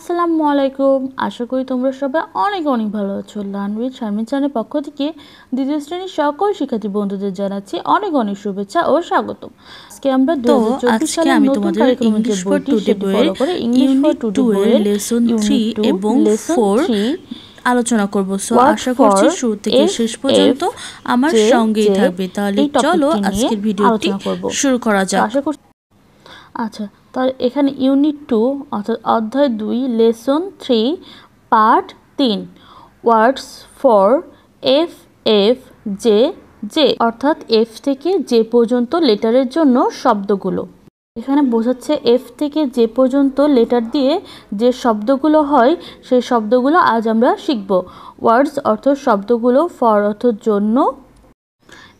আসসালামু আলাইকুম। আশা করি তোমরা সবাই অনেক অনেক ভালো আছো। লার্ন উইথ শারমিন চ্যানেলের পক্ষ থেকে দ্বিতীয় শ্রেণীর সকল শিক্ষার্থী বন্ধুদের জানাচ্ছি অনেক অনেক শুভেচ্ছা ও স্বাগতম। আজকে আমরা 2024 সালের নতুন কারিকুলামের যে বইটি সেটি ফলো করে ইংলিশ ফর টুডে বইয়ের লেসন 3 এবং 4 আলোচনা করব। সো আশা করছি শুরু থেকে শেষ পর্যন্ত আমার সঙ্গেই থাকবে। তাহলে চলো আজকের ভিডিওটি শুরু করা যাক। আচ্ছা, তাহলে এখানে ইউনিট 2 অর্থাৎ অধ্যায় 2 lesson 3 part 3 words for F F J J অর্থাৎ এফ থেকে জে পর্যন্ত লেটারের জন্য শব্দগুলো। এখানে বোঝাচ্ছে এফ থেকে জে পর্যন্ত লেটার দিয়ে যে শব্দগুলো হয় সেই শব্দগুলো আজ আমরা শিখব। ওয়ার্ডস অর্থ শব্দগুলো, ফর অর্থ জন্য,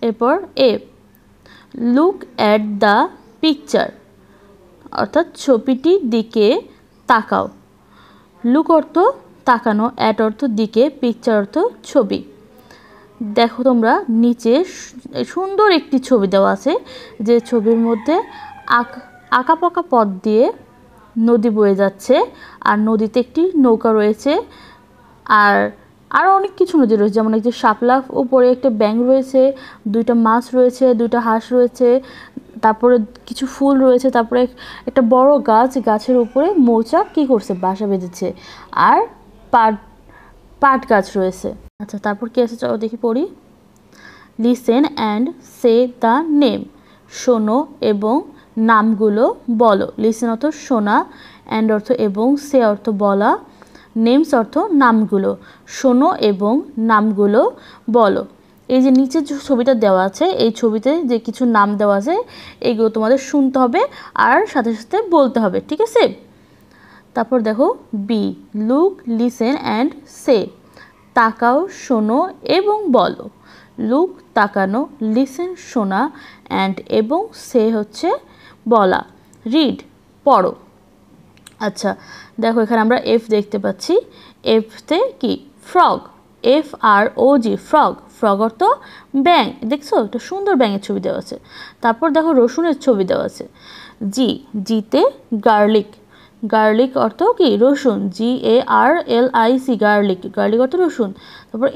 এরপর F look at the picture অর্থাৎ ছবিটির দিকে তাকাও। লুক অর্থ তাকানো, অ্যাট অর্থ দিকে, পিকচার অর্থ ছবি। দেখো তোমরা নিচে সুন্দর একটি ছবি দেওয়া আছে, যে ছবির মধ্যে আঁকাপাকা পথ দিয়ে নদী বয়ে যাচ্ছে, আর নদীতে একটি নৌকা রয়েছে, আর আরও অনেক কিছু নদী রয়েছে, যেমন একটি শাপলা, উপরে একটা ব্যাঙ রয়েছে, দুইটা মাছ রয়েছে, দুইটা হাঁস রয়েছে, তারপরে কিছু ফুল রয়েছে, তারপরে একটা বড় গাছ, গাছের উপরে মৌচাক কি করছে, বাসা বেঁধেছে, আর পাট গাছ রয়েছে। আচ্ছা, তারপর কি আছে চলো দেখি পড়ি। Listen and say the name, শোনো এবং নামগুলো বলো। লিসেন অর্থ শোনা, অ্যান্ড অর্থ এবং, সে অর্থ বলা, নেমস অর্থ নামগুলো। শোনো এবং নামগুলো বলো। এই যে নিচের যে ছবিটা দেওয়া আছে, এই ছবিতে যে কিছু নাম দেওয়া আছে এইগুলো তোমাদের শুনতে হবে আর সাথে সাথে বলতে হবে, ঠিক আছে? তারপর দেখো বি লুক, লিসেন অ্যান্ড সে, তাকাও, শোনো এবং বলো। লুক তাকানো, লিসেন শোনা, অ্যান্ড এবং সে হচ্ছে বলা। রিড পড়ো। আচ্ছা দেখো এখানে আমরা এফ দেখতে পাচ্ছি। এফতে কি ফ্রগ, FROG ফ্রগ, ফ্রগ অর্থ ব্যাঙ। দেখছো একটা সুন্দর ব্যাঙের ছবি দেওয়া আছে। তারপর দেখো রসুনের ছবি দেওয়া আছে। জিতে গার্লিক, গার্লিক অর্থ কি রসুন, GARLIC গার্লিক, গার্লিক অর্থ রসুন। তারপর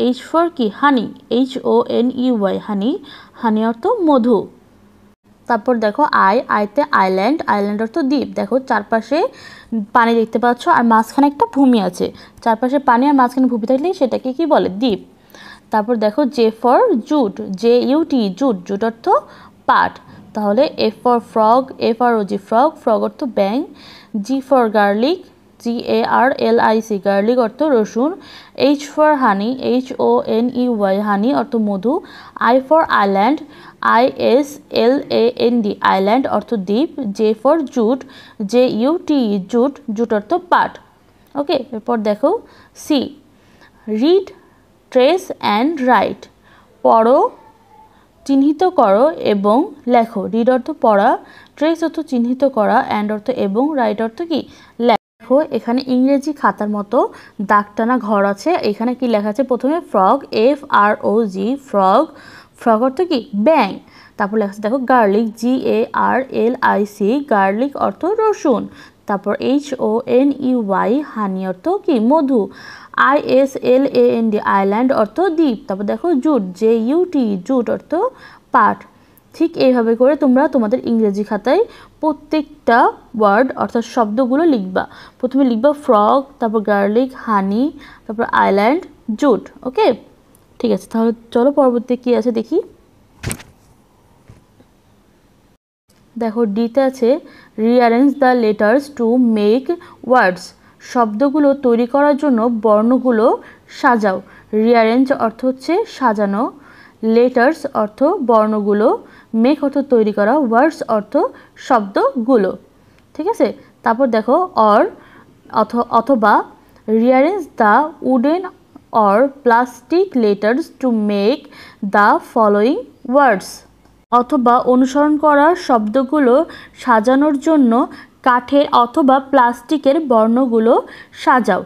এইচ ফর কি হানি, HONEY হানি, হানি অর্থ মধু। তারপর দেখো আইতে আইল্যান্ড, আইল্যান্ড অর্থ দ্বীপ। দেখো চারপাশে পানি দেখতে পাচ্ছ আর মাঝখানে একটা ভূমি আছে, চারপাশে পানি আর মাঝখানে ভূমি থাকলে সেটাকে কি বলে, দ্বীপ। তারপর দেখো J for jute, JUT jute, jute অর্থ পাট। তাহলে F for frog, FROG frog, frog অর্থ ব্যাঙ। G for garlic, GARLIC garlic অর্থ রসুন। এইচ ফর হানি, HONEY হানি অর্থ মধু। I for island, ISLAND island অর্থ দ্বীপ। J for jute, JUT jute, jute অর্থ পাট। ওকে, এরপর দেখো C read, trace and right, পড়ো, চিহ্নিত করো এবং লেখো। রিড অর্থ পড়া, ট্রেস অর্থ চিহ্নিত করা, অ্যান্ড অর্থ এবং, রাইট অর্থ কি লেখো। এখানে ইংরেজি খাতার মতো দাগ টানা ঘর আছে। এখানে কি লেখা আছে, প্রথমে ফ্রগ, FROG ফ্রগ, ফ্রগ অর্থ কি ব্যাঙ। তারপর লেখা আছে দেখো গার্লিক, GARLIC গার্লিক অর্থ রসুন। তারপর HONEY হানি অর্থ কি মধু। ISLAND আইল্যান্ড অর্থ দ্বীপ। তারপর দেখো জুট, JUT জুট অর্থ পাট। ঠিক এইভাবে করে তোমরা তোমাদের ইংরেজি খাতায় প্রত্যেকটা ওয়ার্ড অর্থাৎ শব্দগুলো লিখবা। প্রথমে লিখবা ফ্রগ, তারপর গার্লিক, হানি, তারপর আইল্যান্ড, জুট। ওকে, ঠিক আছে, তাহলে চলো পরবর্তী কি আছে দেখি। দেখো ডিতে আছে rearrange the letters to make words, শব্দগুলো তৈরি করার জন্য বর্ণগুলো সাজাও। রিঅ্যারেঞ্জ অর্থ হচ্ছে সাজানো, লেটার্স অর্থ বর্ণগুলো, মেক অর্থ তৈরি করা, ওয়ার্ডস অর্থ শব্দগুলো, ঠিক আছে। তারপর দেখো অর অথবা rearrange the wooden or plastic letters to make the following words, অথবা অনুসরণ করা শব্দগুলো সাজানোর জন্য কাঠের অথবা প্লাস্টিকের বর্ণগুলো সাজাও।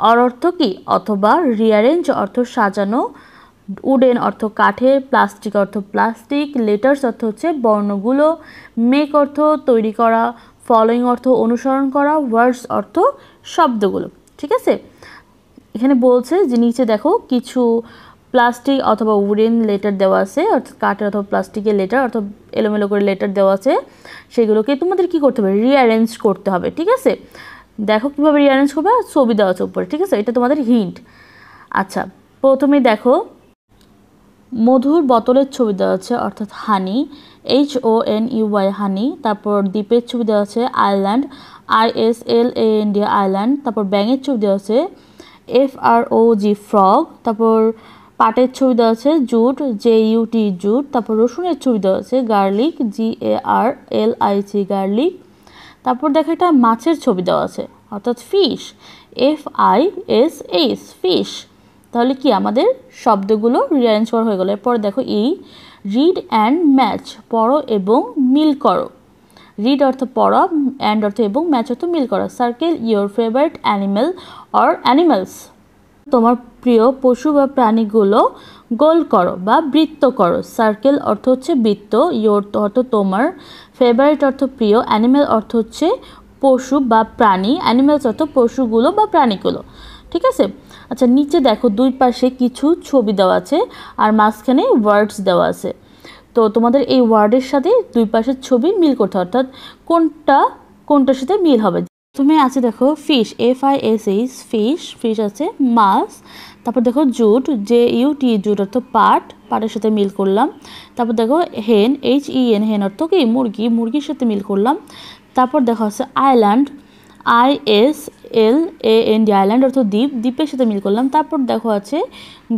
অর অর্থ কি অথবা, রিঅ্যারেঞ্জ অর্থ সাজানো, উডেন অর্থ কাঠের, প্লাস্টিক অর্থ প্লাস্টিক, লেটার্স অর্থ হচ্ছে বর্ণগুলো, মেক অর্থ তৈরি করা, ফলোয়িং অর্থ অনুসরণ করা, ওয়ার্ডস অর্থ শব্দগুলো। ঠিক আছে, এখানে বলছে যে নিচে দেখো কিছু প্লাস্টিক অথবা উডেন লেটার দেওয়া আছে, অর্থাৎ কাঠের অথবা প্লাস্টিকের লেটার অথবা এলোমেলো করে লেটার দেওয়া আছে, সেগুলোকে তোমাদের কি করতে হবে, রিঅ্যারেঞ্জ করতে হবে। ঠিক আছে, দেখো কীভাবে রিঅ্যারেঞ্জ করবে, ছবি দেওয়া আছে উপরে। ঠিক আছে, এটা তোমাদের হিন্ট। আচ্ছা, প্রথমে দেখো মধুর বোতলের ছবি দেওয়া আছে, অর্থাৎ হানি, HONEY হানি। তারপর দ্বীপের ছবি দেওয়া আছে আইল্যান্ড, ISLAND আইল্যান্ড। তারপর ব্যাঙের ছবি দেওয়া আছে FROG ফ্রগ। তারপর পাটের ছবি দেওয়া আছে জুট, JUT জুট। তারপর রসুনের ছবি দেওয়া আছে গার্লিক, GARLIC গার্লিক। তারপর দেখো একটা মাছের ছবি দেওয়া আছে, অর্থাৎ ফিশ, FISH ফিশ। তাহলে কি আমাদের শব্দগুলো রিঅ্যারেঞ্জ করা হয়ে গেল। এরপর দেখো রিড অ্যান্ড ম্যাচ, পড়ো এবং মিল করো। রিড অর্থ পড়া, অ্যান্ড অর্থ এবং, ম্যাচ অর্থ মিল করা। Circle your favourite animal or animals, তোমার প্রিয় পশু বা প্রাণীগুলো গোল করো বা বৃত্ত করো। সার্কেল অর্থ হচ্ছে বৃত্ত, ইয়োর অর্থ তোমার, ফেভারিট অর্থ প্রিয়, অ্যানিমেল অর্থ হচ্ছে পশু বা প্রাণী, অ্যানিমেলস অর্থ পশুগুলো বা প্রাণীগুলো। ঠিক আছে, আচ্ছা নিচে দেখো দুই পাশে কিছু ছবি দেওয়া আছে আর মাঝখানে ওয়ার্ডস দেওয়া আছে। তো তোমাদের এই ওয়ার্ডের সাথে দুই পাশের ছবি মিল করতে হবে, অর্থাৎ কোনটার সাথে মিল হবে। তুমি আছে দেখো ফিশ, FISH ফিশ, ফিশ আছে। মাছ, তারপর দেখো জুট, JUT জুট অর্থ পাটের সাথে মিল করলাম। তারপর দেখো হেন, HEN হেন অর্থ কি মুরগি, মুরগির সাথে মিল করলাম। তারপর দেখো আছে আইল্যান্ড, ISLAND আইল্যান্ড অর্থ দ্বীপ, দ্বীপের সাথে মিল করলাম। তারপর দেখো আছে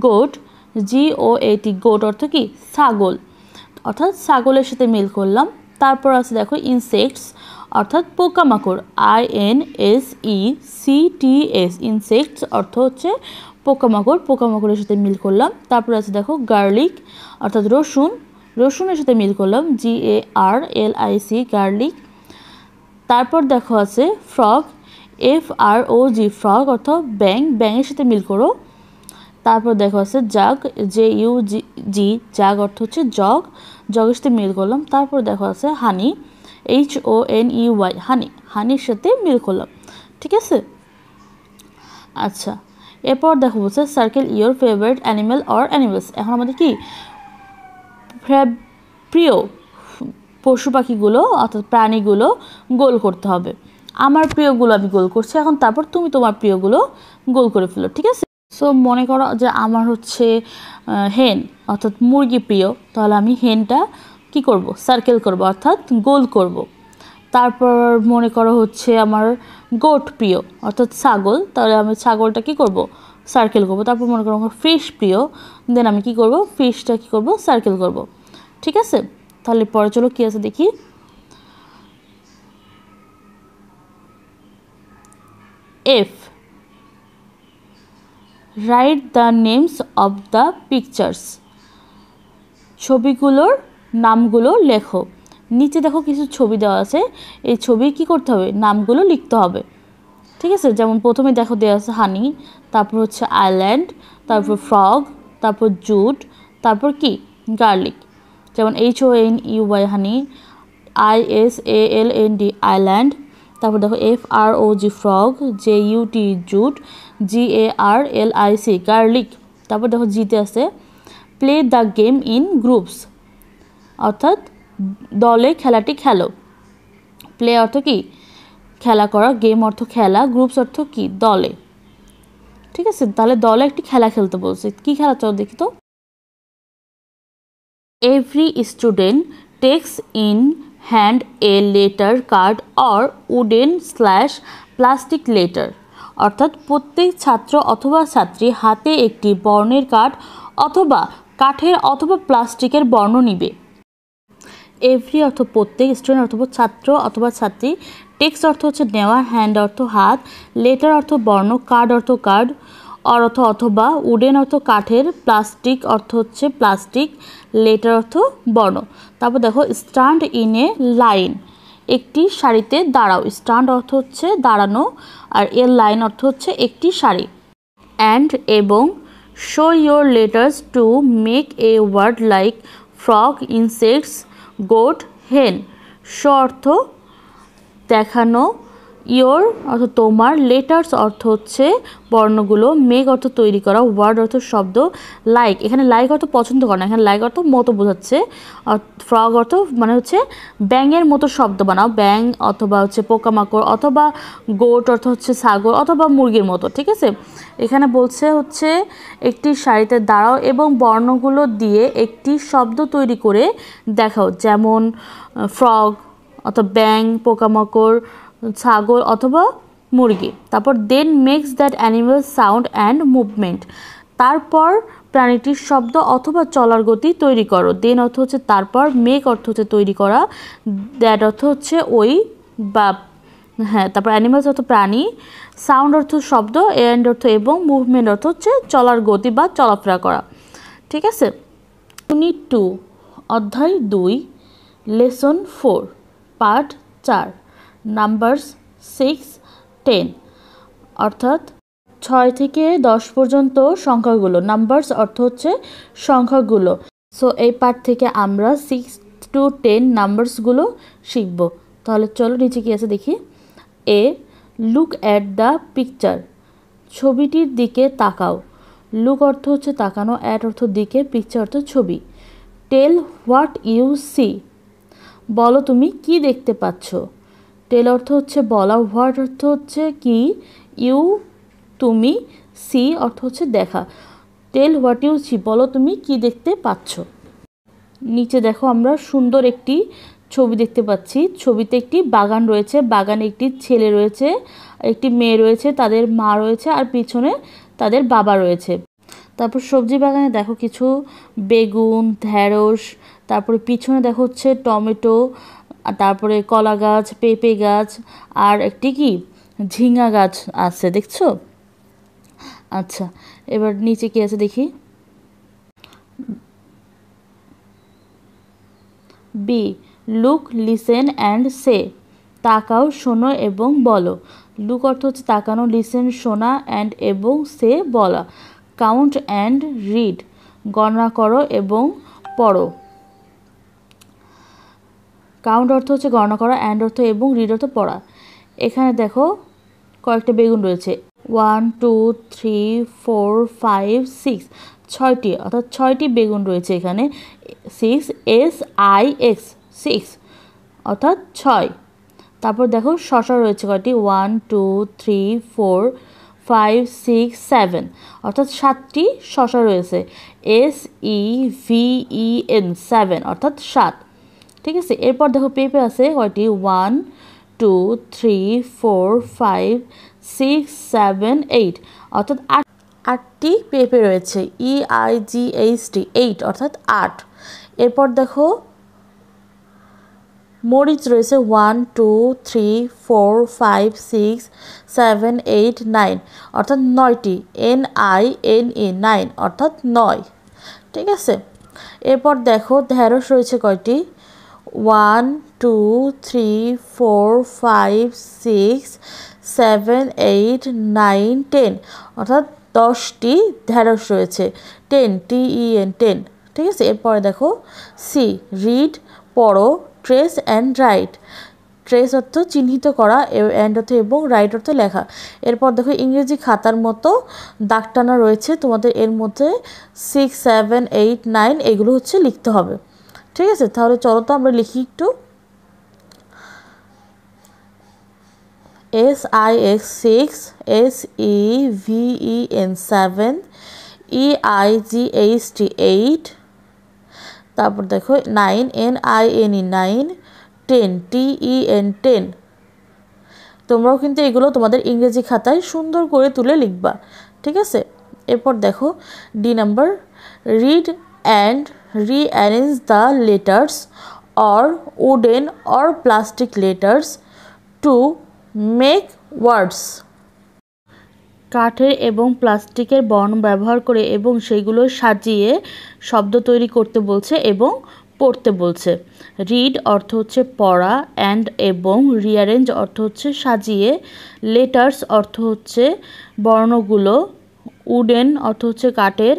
গোট, GOAT গোট অর্থ কি ছাগল, অর্থাৎ ছাগলের সাথে মিল করলাম। তারপর আছে দেখো ইনসেক্টস, অর্থাৎ পোকামাকড়, INSECTS ইনসেক্টস অর্থ হচ্ছে পোকামাকড়, পোকামাকড়ের সাথে মিল করলাম। তারপর আছে দেখো গার্লিক, অর্থাৎ রসুন, রসুনের সাথে মিল করলাম, GARLIC গার্লিক। তারপর দেখো আছে ফ্রগ, FROG ফ্রগ অর্থাৎ ব্যাং, ব্যাঙের সাথে মিল করো। তারপর দেখো আছে জাগ, JUG জাগ অর্থ হচ্ছে জগ, জগের সাথে মিল করলাম। তারপর দেখো আছে হানি, HONEY হানি, হানির সাথে মিল করলাম। ঠিক আছে, আচ্ছা এরপর দেখো বলছে circle your favourite animal or animals. এখন আমাদের কি প্রিয় পশু পাখিগুলো অর্থাৎ প্রাণীগুলো গোল করতে হবে। আমার প্রিয়গুলো আমি গোল করছি, এখন তারপর তুমি তোমার প্রিয়গুলো গোল করে ফেলো। ঠিক আছে, সো মনে করো যে আমার হচ্ছে হেন অর্থাৎ মুরগি প্রিয়, তাহলে আমি হেনটা কি করব, সার্কেল করব অর্থাৎ গোল করব। তারপর মনে করো হচ্ছে আমার গোট প্রিয় অর্থাৎ ছাগল, তাহলে আমি ছাগলটা কি করব, সার্কেল করব। তারপর মনে করো আমার ফিশ প্রিয়, দেন আমি কি করব, ফিশটা কি করব, সার্কেল করব। ঠিক আছে, তাহলে পরে চলো কি আছে দেখি। F, write the names of the pictures, ছবিগুলোর নামগুলো লেখো। নিচে দেখো কিছু ছবি দেওয়া আছে, এই ছবি কি করতে হবে, নামগুলো লিখতে হবে। ঠিক আছে, যেমন প্রথমে দেখো দেওয়া আছে হানি, তারপর হচ্ছে আইল্যান্ড, তারপর ফ্রগ, তারপর জুট, তারপর কি গার্লিক। যেমন HONEY হানি, ISALAND আইল্যান্ড, তারপর দেখো FROG frog, JUT jute, GARLIC garlic. তারপর দেখো জিতে আছে play the game in groups, অর্থাৎ দলে খেলাটি খেলো। প্লে অর্থ কি খেলা করা, গেম অর্থ খেলা, গ্রুপস অর্থ কি দলে। ঠিক আছে, তাহলে দলে একটি খেলা খেলতে বলছে, কি খেলা চলো দেখি তো। Every student takes in hand a letter card or wooden / plastic letter, অর্থাৎ প্রত্যেক ছাত্র অথবা ছাত্রী হাতে একটি বর্ণের কার্ড অথবা কাঠের অথবা প্লাস্টিকের বর্ণ নিবে। এভরি অর্থ প্রত্যেক, স্টুডেন্ট অথবা ছাত্র অথবা ছাত্রী, টেক্স অর্থ হচ্ছে নেওয়া, হ্যান্ড অর্থ হাত, লেটার অর্থ বর্ণ, কার্ড অর্থ কার্ড, অর্থ অথবা, উডেন অর্থ কাঠের, প্লাস্টিক অর্থ হচ্ছে প্লাস্টিক, লেটার অর্থ বর্ণ। তারপর দেখো স্ট্যান্ড ইন এ লাইন, একটি সারিতে দাঁড়াও। স্ট্যান্ড অর্থ হচ্ছে দাঁড়ানো আর এর লাইন অর্থ হচ্ছে একটি সারি। অ্যান্ড এবং show your letters to make a word like frog, insects, goat, hen. Show অর্থ দেখানো, ইয়োর অর্থ তোমার, লেটার্স অর্থ হচ্ছে বর্ণগুলো, মেক অর্থ তৈরি করা, ওয়ার্ড অর্থ শব্দ, লাইক এখানে লাইক অর্থ পছন্দ করা না, এখানে লাইক অর্থ মতো বোঝাচ্ছে, ফ্রগ অর্থ মানে হচ্ছে ব্যাঙের মতো শব্দ বানাও, ব্যাঙ অথবা হচ্ছে পোকামাকড়, অথবা গোট অর্থ হচ্ছে ছাগল, অথবা মুরগির মতো। ঠিক আছে, এখানে বলছে হচ্ছে একটি সারিতে দাঁড়াও এবং বর্ণগুলো দিয়ে একটি শব্দ তৈরি করে দেখাও, যেমন ফ্রগ অথবা ব্যাঙ, পোকামাকড়, ছাগল অথবা মুরগি। তারপর then makes that animal sound and movement, তারপর প্রাণীটির শব্দ অথবা চলার গতি তৈরি করো। দেন অর্থ হচ্ছে তারপর, মেক অর্থ হচ্ছে তৈরি করা, দ্যাট অর্থ হচ্ছে ওই বা হ্যাঁ, তারপর অ্যানিমালস অর্থ প্রাণী, সাউন্ড অর্থ শব্দ, অ্যান্ড অর্থ এবং, মুভমেন্ট অর্থ হচ্ছে চলার গতি বা চলাফেরা করা। ঠিক আছে, ইউনিট 2 অধ্যায় 2 লেসন 4 পার্ট 4 নাম্বারস 6, 10 অর্থাৎ 6 থেকে 10 পর্যন্ত সংখ্যাগুলো। নাম্বারস অর্থ হচ্ছে সংখ্যাগুলো। সো এই পার্ট থেকে আমরা 6 to 10 নাম্বারসগুলো শিখব। তাহলে চলো নিচে কি আছে দেখি। এ, লুক অ্যাট দ্য পিকচার, ছবিটির দিকে তাকাও। লুক অর্থ হচ্ছে তাকানো, অ্যাট অর্থ দিকে, পিকচার অর্থ ছবি। টেল হোয়াট ইউ সি, বলো তুমি কি দেখতে পাচ্ছ। টেল অর্থ হচ্ছে বলা, হোয়াট অর্থ হচ্ছে কি, ইউ তুমি, সি অর্থ হচ্ছে দেখা। টেল হোয়াট ইউ সি, বলো তুমি কি দেখতে পাচ্ছ। নিচে দেখো আমরা সুন্দর একটি ছবি দেখতে পাচ্ছি। ছবিতে একটি বাগান রয়েছে, বাগানে একটি ছেলে রয়েছে, একটি মেয়ে রয়েছে, তাদের মা রয়েছে, আর পিছনে তাদের বাবা রয়েছে। তারপর সবজি বাগানে দেখো কিছু বেগুন, ঢেঁড়স, তারপরে পিছনে দেখো হচ্ছে টমেটো, তারপরে কলা গাছ, পেঁপে গাছ, আর একটি কি ঝিঙ্গা গাছ আছে, দেখছো। আচ্ছা, এবার নিচে কি আছে দেখি। বি, লুক, লিসেন অ্যান্ড সে, তাকাও, শোনো এবং বলো। লুক অর্থ হচ্ছে তাকানো, লিসেন শোনা, অ্যান্ড এবং সে বলা। কাউন্ট অ্যান্ড রিড, গণনা করো এবং পড়ো। কাউন্ট অর্থ হচ্ছে গণনা করা, অ্যান্ড অর্থ এবং, রিড অর্থ পড়া। এখানে দেখো কয়েকটা বেগুন রয়েছে, 1 2 3 4 5 6, 6টি অর্থাৎ 6টি বেগুন রয়েছে এখানে। 6 SIX 6 অর্থাৎ 6। তারপর দেখো শসা রয়েছে কয়টি, 1 2 3 4 5 6 7 অর্থাৎ 7টি শসা রয়েছে। SEVEN 7 অর্থাৎ 7। ঠিক আছে, এরপর দেখো পেঁপে আছে কয়টি, 1 2 3 4 5 6 7 8 অর্থাৎ 8টি পেঁপে রয়েছে। EIGHT 8 অর্থাৎ 8। এরপর দেখো মরিচ রয়েছে, 1 2 3 4 5 6 7 8 9 অর্থাৎ 9টি। NINE 9 অর্থাৎ 9। ঠিক আছে, এরপর দেখো ঢেঁড়স রয়েছে কয়টি, 1 2 3 4 5 6 7 8 9 10 অর্থাৎ 10টি ঢেঁড়স রয়েছে। 10 TEN 10। ঠিক আছে, এরপরে দেখো সি, রিড পড়ো, ট্রেস অ্যান্ড রাইট। ট্রেস অর্থ চিহ্নিত করা, অ্যান্ড অর্থ এবং, রাইট অর্থ লেখা। এরপর দেখো ইংরেজি খাতার মতো দাগ টানা রয়েছে, তোমাদের এর মধ্যে 6 7 8 9 এগুলো হচ্ছে লিখতে হবে। ঠিক আছে, তাহলে চলো তো আমরা লিখি একটু। SIX 6, SEVEN 7, EIGHT 8, তারপর দেখো 9 NINE 9, 10 TEN 10। তোমরাও কিন্তু এগুলো তোমাদের ইংরেজি খাতায় সুন্দর করে তুলে লিখবা। ঠিক আছে, এরপর দেখো D number, read and rearrange the letters or wooden or plastic letters to make words. কাঠের এবং প্লাস্টিকের বর্ণ ব্যবহার করে এবং সেগুলো সাজিয়ে শব্দ তৈরি করতে বলছে এবং পড়তে বলছে। রিড অর্থ হচ্ছে পড়া, অ্যান্ড এবং, রিঅ্যারেঞ্জ অর্থ হচ্ছে সাজিয়ে, লেটার্স অর্থ হচ্ছে বর্ণগুলো, উডেন অর্থ হচ্ছে কাঠের,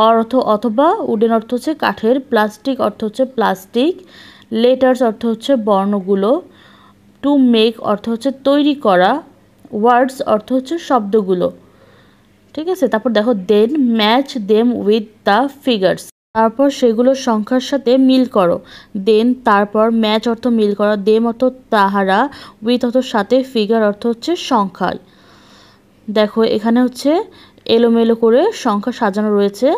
অর্থ অথবা উডেন অর্থ হচ্ছে কাঠের, প্লাস্টিক অর্থ হচ্ছে প্লাস্টিক, লেটার্স অর্থ হচ্ছে বর্ণগুলো, টু মেক অর্থ হচ্ছে তৈরি করা, ওয়ার্ডস অর্থ হচ্ছে শব্দগুলো, ঠিক আছে। তারপর দেখো then match them with the figures, তারপর সেগুলো সংখ্যার সাথে মিল করো। দেন তারপর ম্যাচ অর্থ মিল করা, দেম অর্থ তাহারা, উইথ অর্থ সাথে, ফিগার অর্থ হচ্ছে সংখ্যায়। দেখো এখানে হচ্ছে এলোমেলো করে সংখ্যা সাজানো রয়েছে,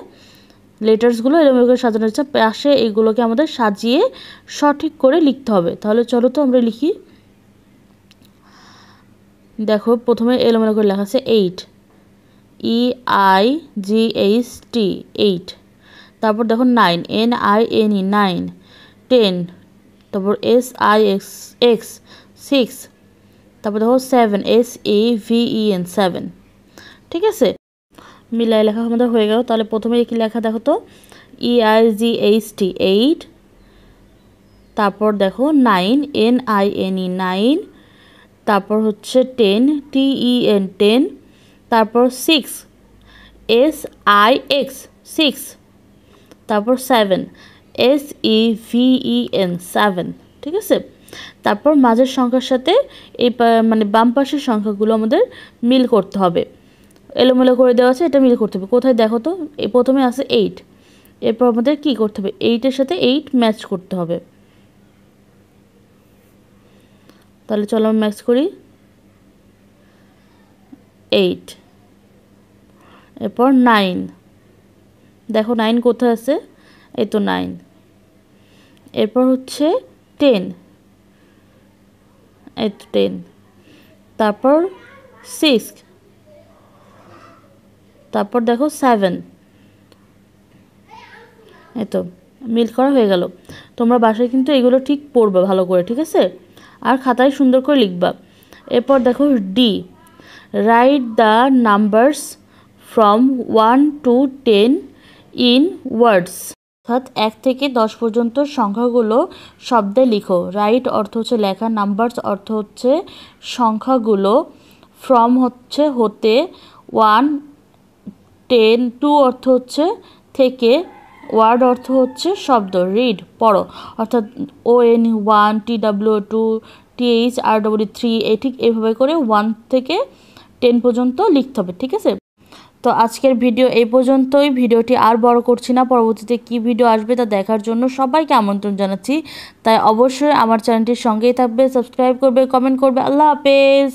লেটার্সগুলো এলোমেলো করে সাজানো রয়েছে, পাশে এগুলোকে আমাদের সাজিয়ে সঠিক করে লিখতে হবে। তাহলে চলো তো আমরা লিখি। দেখো প্রথমে এলোমেলো করে লেখা আছে 8, EIGHT 8। তারপর দেখো 9, NINE 9, 10, তারপর SIX 6, তারপর দেখো 7, SEVEN 7, ঠিক আছে। মিলাই লেখা আমাদের হয়ে গেল। তাহলে প্রথমে কি লেখা দেখো তো, EIGHT 8, তারপর দেখো 9, NINE 9, তারপর হচ্ছে 10, TEN 10, তারপর 6, SIX 6, তারপর 7, SEVEN 7, ঠিক আছে। তারপর মাঝের সংখ্যার সাথে এই মানে বাম পাশের সংখ্যাগুলো আমাদের মিল করতে হবে, এলোমেলো করে দেওয়া আছে, এটা মিল করতে হবে। কোথায় দেখো তো, এই প্রথমে আছে 8, এরপর আমাদের কি করতে হবে, 8-এর সাথে 8 ম্যাচ করতে হবে। তাহলে চলো আমরা ম্যাচ করি, 8, এরপর 9, দেখো 9 কোথায় আছে, এই তো 9, এরপর হচ্ছে 10, এই তো 10, তারপর 6, তারপর দেখো 7, এই তো মিল করা হয়ে গেল। তোমরা বাসায় কিন্তু এগুলো ঠিক পড়বে ভালো করে, ঠিক আছে, আর খাতায় সুন্দর করে লিখবা। এরপর দেখো D, write the numbers from 1 to 10 in words, অর্থাৎ 1 থেকে 10 পর্যন্ত সংখ্যাগুলো শব্দে লিখো। রাইট অর্থ হচ্ছে লেখা, নাম্বারস অর্থ হচ্ছে সংখ্যাগুলো, ফ্রম হচ্ছে হতে, 1, 10, 2 অর্থ হচ্ছে থেকে, ওয়ার্ড অর্থ হচ্ছে শব্দ, রিড পড়ো, অর্থাৎ ON 1, TW 2, TH RW 3, ঠিক এইভাবে করে 1 থেকে 10 পর্যন্ত লিখতে হবে, ঠিক আছে। তো আজকের ভিডিও এই পর্যন্তই। ভিডিওটি আর বড় করছি না, পরবর্তীতে কি ভিডিও আসবে তা দেখার জন্য সবাইকে আমন্ত্রণ জানাচ্ছি। তাই অবশ্যই আমার চ্যানেলটির সঙ্গেই থাকবে, সাবস্ক্রাইব করবে, কমেন্ট করবে। আল্লাহ হাফেজ।